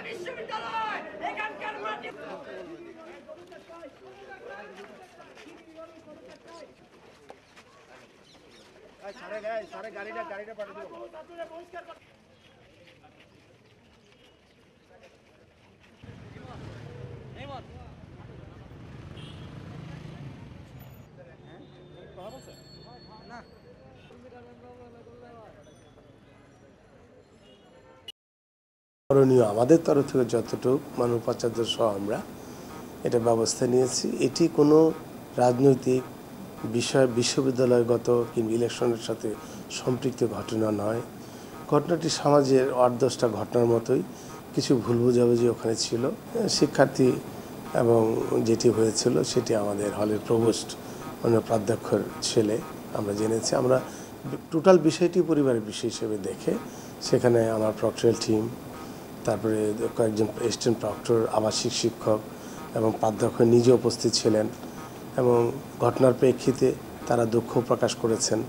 বিশ্ববিদ্যালয় এখানকার মাটি সারে গাড়িটা পাঠিয়ে দেবো। করণীয় আমাদের তরফ থেকে যতটুকু মানবোপাচার্য সহ আমরা এটা ব্যবস্থা নিয়েছি। এটি কোনো রাজনৈতিক বিষয় বিশ্ববিদ্যালয়গত কিংবা ইলেকশনের সাথে সম্পৃক্ত ঘটনা নয়। ঘটনাটি সমাজের ৮-১০টা ঘটনার মতোই। কিছু ভুল বোঝাবুঝি ওখানে ছিল। শিক্ষার্থী এবং যেটি হয়েছিল সেটি আমাদের হলের প্রভোস্ট মানে প্রাধ্যক্ষের ছেলে আমরা জেনেছি। আমরা টোটাল বিষয়টি পরিবারের বিষয় হিসেবে দেখে সেখানে আমার প্রক্টরিয়াল টিম, তারপরে কয়েকজন অ্যাসিস্ট্যান্ট প্রক্টর, আবাসিক শিক্ষক এবং প্রাধ্যক্ষ নিজে উপস্থিত ছিলেন এবং ঘটনার প্রেক্ষিতে তারা দুঃখ প্রকাশ করেছেন।